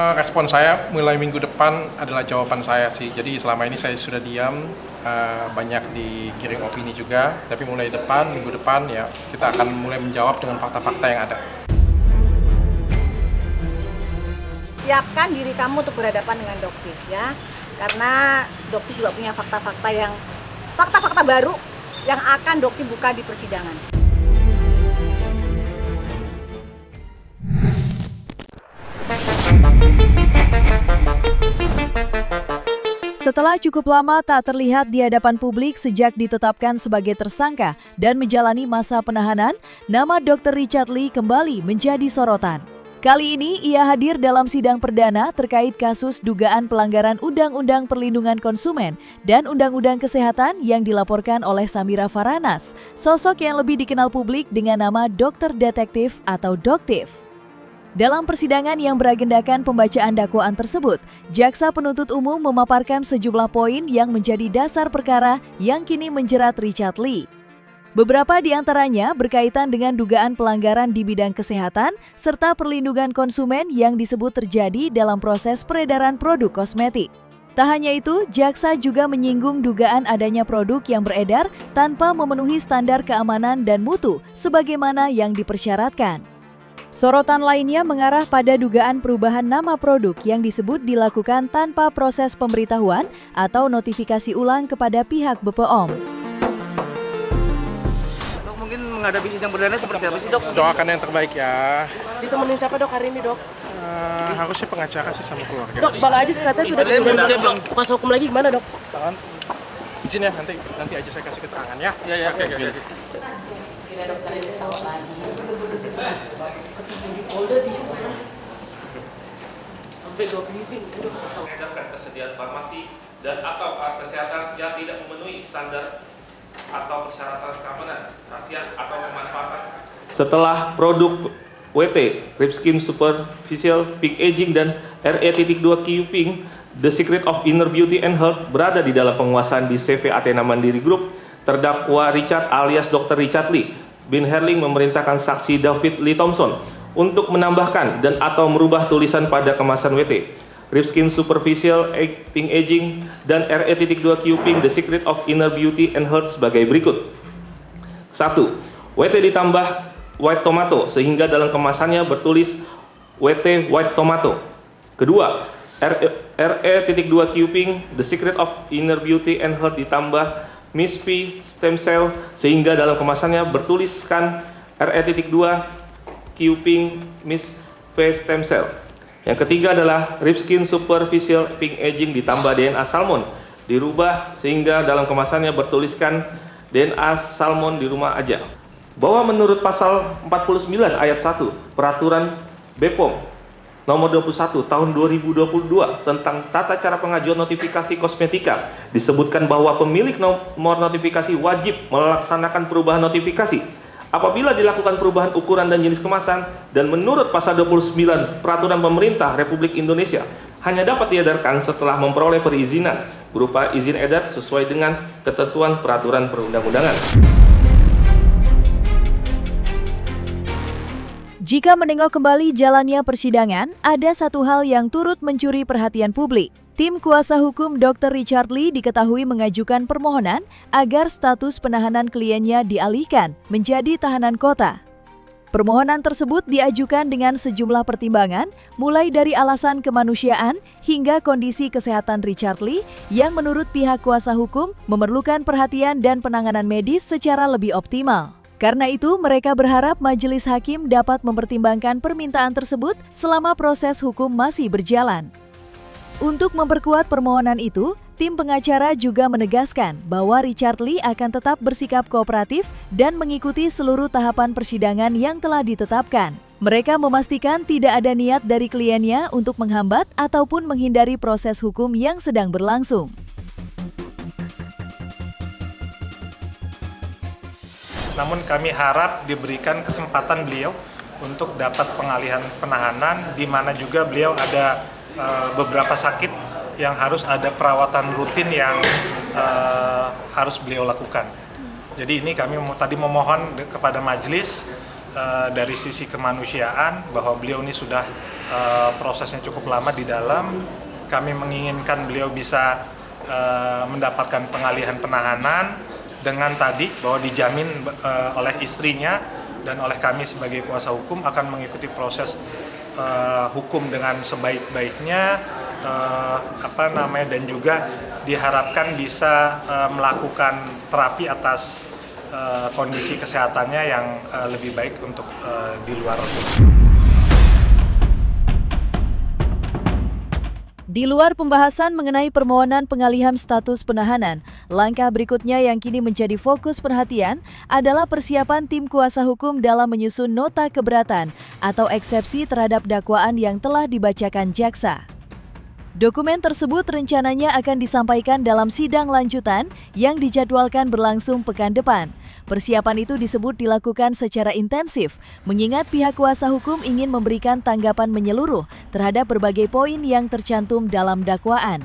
Respon saya mulai minggu depan adalah jawaban saya sih. Jadi selama ini saya sudah diam, banyak digiring opini juga. Tapi mulai minggu depan ya kita akan mulai menjawab dengan fakta-fakta yang ada. Siapkan diri kamu untuk berhadapan dengan Doktiv ya. Karena Doktiv juga punya fakta-fakta baru yang akan Doktiv buka di persidangan. Setelah cukup lama tak terlihat di hadapan publik sejak ditetapkan sebagai tersangka dan menjalani masa penahanan, nama Dr. Richard Lee kembali menjadi sorotan. Kali ini ia hadir dalam sidang perdana terkait kasus dugaan pelanggaran Undang-Undang Perlindungan Konsumen dan Undang-Undang Kesehatan yang dilaporkan oleh Samira Faranas, sosok yang lebih dikenal publik dengan nama Dokter Detektif atau Doktiv. Dalam persidangan yang beragendakan pembacaan dakwaan tersebut, jaksa penuntut umum memaparkan sejumlah poin yang menjadi dasar perkara yang kini menjerat Richard Lee. Beberapa di antaranya berkaitan dengan dugaan pelanggaran di bidang kesehatan serta perlindungan konsumen yang disebut terjadi dalam proses peredaran produk kosmetik. Tak hanya itu, jaksa juga menyinggung dugaan adanya produk yang beredar tanpa memenuhi standar keamanan dan mutu sebagaimana yang dipersyaratkan. Sorotan lainnya mengarah pada dugaan perubahan nama produk yang disebut dilakukan tanpa proses pemberitahuan atau notifikasi ulang kepada pihak BPOM. Dok, mungkin menghadapi sidang perdana seperti apa sih, Dok? Doakan yang terbaik ya. Ditemenin siapa, Dok, hari ini, Dok? Harusnya pengacara sih sama keluarga. Dok, Bang Ajis katanya sudah kuasa hukum lagi, gimana, Dok? Izin ya, nanti aja saya kasih keterangan ya. Iya. Oke. Mengedarkan kesediaan farmasi dan atau alat kesehatan yang tidak memenuhi standar atau persyaratan keamanan, khasiat atau kemanfaatan. Setelah produk WT, Ripskin Superficial Pink Aging dan RE.2 Cuping, The Secret of Inner Beauty and Health berada di dalam penguasaan di CV Athena Mandiri Group, terdakwa Richard alias Dr. Richard Lee bin Herling memerintahkan saksi David Lee Thompson untuk menambahkan dan atau merubah tulisan pada kemasan WT, Ripskin Superficial Pink Aging dan RE.2 Cuping The Secret of Inner Beauty and Health sebagai berikut. 1. WT ditambah white tomato sehingga dalam kemasannya bertulis WT white tomato. Kedua, RE.2 Cuping The Secret of Inner Beauty and Health ditambah Miss P stem cell sehingga dalam kemasannya bertuliskan RE.2 Cuping Miss V stem cell. Yang ketiga adalah Ripskin Superficial Pink Aging ditambah DNA salmon dirubah sehingga dalam kemasannya bertuliskan DNA salmon di rumah aja. Bahwa menurut pasal 49 ayat 1 Peraturan BPOM nomor 21 tahun 2022 tentang tata cara pengajuan notifikasi kosmetika disebutkan bahwa pemilik nomor notifikasi wajib melaksanakan perubahan notifikasi apabila dilakukan perubahan ukuran dan jenis kemasan, dan menurut pasal 29 Peraturan Pemerintah Republik Indonesia hanya dapat diedarkan setelah memperoleh perizinan berupa izin edar sesuai dengan ketentuan peraturan perundang-undangan. Jika menengok kembali jalannya persidangan, ada satu hal yang turut mencuri perhatian publik. Tim kuasa hukum Dr. Richard Lee diketahui mengajukan permohonan agar status penahanan kliennya dialihkan menjadi tahanan kota. Permohonan tersebut diajukan dengan sejumlah pertimbangan, mulai dari alasan kemanusiaan hingga kondisi kesehatan Richard Lee yang menurut pihak kuasa hukum memerlukan perhatian dan penanganan medis secara lebih optimal. Karena itu, mereka berharap majelis hakim dapat mempertimbangkan permintaan tersebut selama proses hukum masih berjalan. Untuk memperkuat permohonan itu, tim pengacara juga menegaskan bahwa Richard Lee akan tetap bersikap kooperatif dan mengikuti seluruh tahapan persidangan yang telah ditetapkan. Mereka memastikan tidak ada niat dari kliennya untuk menghambat ataupun menghindari proses hukum yang sedang berlangsung. Namun kami harap diberikan kesempatan beliau untuk dapat pengalihan penahanan, di mana juga beliau ada beberapa sakit yang harus ada perawatan rutin yang harus beliau lakukan. Jadi ini kami tadi memohon kepada majelis dari sisi kemanusiaan bahwa beliau ini sudah prosesnya cukup lama di dalam. Kami menginginkan beliau bisa mendapatkan pengalihan penahanan dengan tadi bahwa dijamin oleh istrinya dan oleh kami sebagai kuasa hukum akan mengikuti proses hukum dengan sebaik-baiknya, dan juga diharapkan bisa melakukan terapi atas kondisi kesehatannya yang lebih baik untuk di luar. Di luar pembahasan mengenai permohonan pengalihan status penahanan, langkah berikutnya yang kini menjadi fokus perhatian adalah persiapan tim kuasa hukum dalam menyusun nota keberatan atau eksepsi terhadap dakwaan yang telah dibacakan jaksa. Dokumen tersebut rencananya akan disampaikan dalam sidang lanjutan yang dijadwalkan berlangsung pekan depan. Persiapan itu disebut dilakukan secara intensif, mengingat pihak kuasa hukum ingin memberikan tanggapan menyeluruh terhadap berbagai poin yang tercantum dalam dakwaan.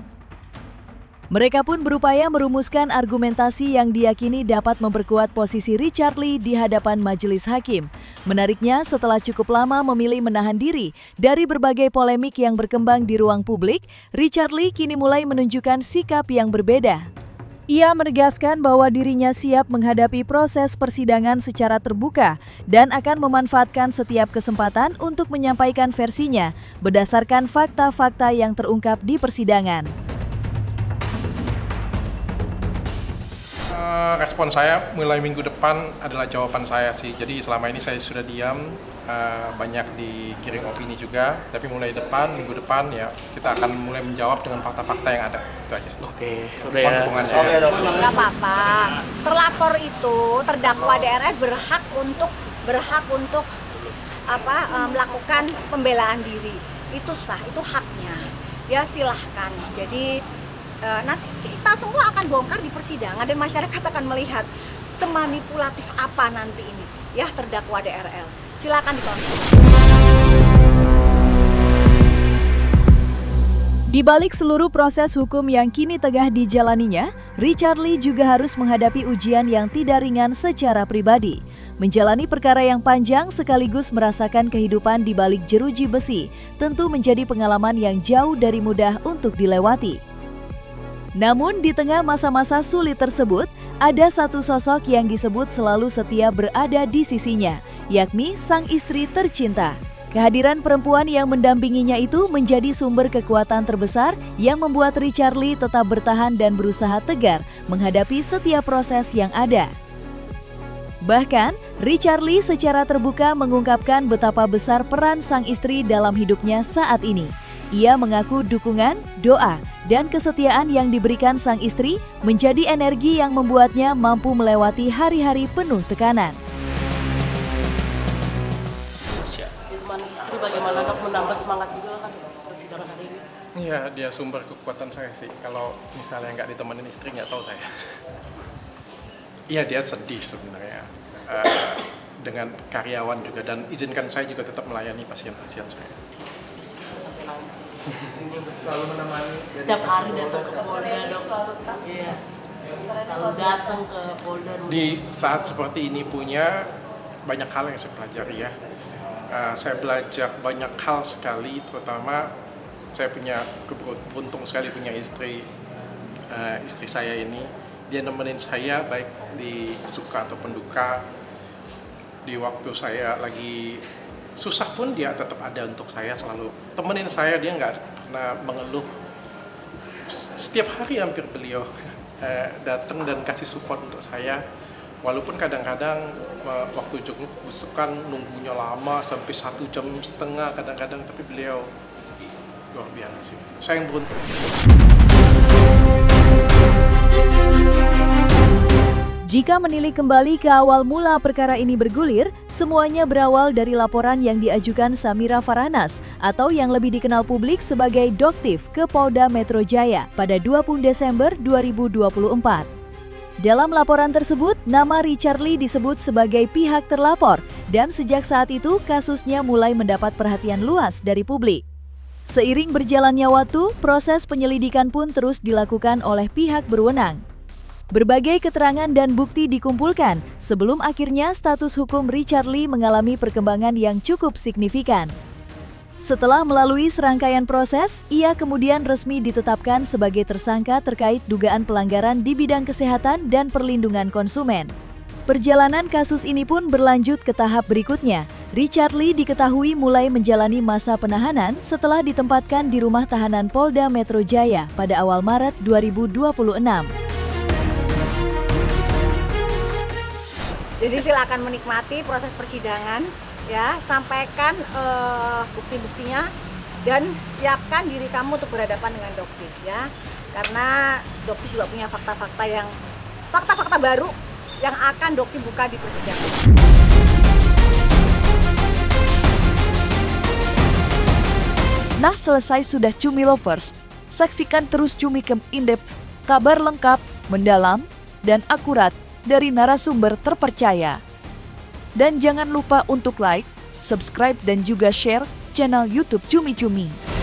Mereka pun berupaya merumuskan argumentasi yang diyakini dapat memperkuat posisi Richard Lee di hadapan majelis hakim. Menariknya, setelah cukup lama memilih menahan diri dari berbagai polemik yang berkembang di ruang publik, Richard Lee kini mulai menunjukkan sikap yang berbeda. Ia menegaskan bahwa dirinya siap menghadapi proses persidangan secara terbuka dan akan memanfaatkan setiap kesempatan untuk menyampaikan versinya berdasarkan fakta-fakta yang terungkap di persidangan. Respon saya mulai minggu depan adalah jawaban saya sih. Jadi selama ini saya sudah diam, banyak dikirim opini juga. Tapi mulai minggu depan ya kita akan mulai menjawab dengan fakta-fakta yang ada. Itu aja sih. Oke, Mohon dukungan saya. Nggak apa-apa. Terlapor itu, terdakwa DRS berhak untuk melakukan pembelaan diri. Itu sah, itu haknya. Ya silahkan. Jadi nanti kita semua akan bongkar di persidangan dan masyarakat akan melihat semanipulatif apa nanti ini ya terdakwa DRL. Silakan ditonton. Di balik seluruh proses hukum yang kini tengah dijalaninya, Richard Lee juga harus menghadapi ujian yang tidak ringan secara pribadi. Menjalani perkara yang panjang sekaligus merasakan kehidupan di balik jeruji besi tentu menjadi pengalaman yang jauh dari mudah untuk dilewati. Namun di tengah masa-masa sulit tersebut, ada satu sosok yang disebut selalu setia berada di sisinya, yakni sang istri tercinta. Kehadiran perempuan yang mendampinginya itu menjadi sumber kekuatan terbesar yang membuat Richard Lee tetap bertahan dan berusaha tegar menghadapi setiap proses yang ada. Bahkan, Richard Lee secara terbuka mengungkapkan betapa besar peran sang istri dalam hidupnya saat ini. Ia mengaku dukungan, doa, dan kesetiaan yang diberikan sang istri menjadi energi yang membuatnya mampu melewati hari-hari penuh tekanan. Teman istri bagaimana dok menambah semangat juga kan persidangan hari ini? Iya, dia sumber kekuatan saya sih. Kalau misalnya nggak ditemenin istri, nggak tahu saya. Iya, dia sedih sebenarnya dengan karyawan juga, dan izinkan saya juga tetap melayani pasien-pasien saya. Sampai nangis. Selalu menemani. Setiap hari datang ke Polda dok. Iya. Kalau datang ke Polda. Di saat seperti ini punya banyak hal yang saya pelajari ya. Saya belajar banyak hal sekali, terutama saya punya beruntung sekali punya istri saya ini. Dia nemenin saya baik di suka ataupun duka. Di waktu saya lagi susah pun dia tetap ada untuk saya, selalu temenin saya. Dia nggak pernah mengeluh. Setiap hari hampir beliau datang dan kasih support untuk saya, walaupun kadang-kadang waktu jenguk busukan nunggunya lama sampai 1,5 jam kadang-kadang, tapi beliau luar biasa sih. Saya yang beruntung. Jika menilik kembali ke awal mula perkara ini bergulir, semuanya berawal dari laporan yang diajukan Samira Faranas atau yang lebih dikenal publik sebagai Doktif ke Polda Metro Jaya pada 20 Desember 2024. Dalam laporan tersebut, nama Richard Lee disebut sebagai pihak terlapor dan sejak saat itu kasusnya mulai mendapat perhatian luas dari publik. Seiring berjalannya waktu, proses penyelidikan pun terus dilakukan oleh pihak berwenang. Berbagai keterangan dan bukti dikumpulkan sebelum akhirnya status hukum Richard Lee mengalami perkembangan yang cukup signifikan. Setelah melalui serangkaian proses, ia kemudian resmi ditetapkan sebagai tersangka terkait dugaan pelanggaran di bidang kesehatan dan perlindungan konsumen. Perjalanan kasus ini pun berlanjut ke tahap berikutnya. Richard Lee diketahui mulai menjalani masa penahanan setelah ditempatkan di rumah tahanan Polda Metro Jaya pada awal Maret 2026. Jadi silakan menikmati proses persidangan, ya, sampaikan bukti-buktinya dan siapkan diri kamu untuk berhadapan dengan Dokti, ya. Karena Dokti juga punya fakta-fakta baru yang akan Dokti buka di persidangan. Nah, selesai sudah Cumi Lovers. Saksikan terus Cumi Camp Indep, kabar lengkap, mendalam, dan akurat dari narasumber terpercaya. Dan jangan lupa untuk like, subscribe, dan juga share channel YouTube Cumi Cumi.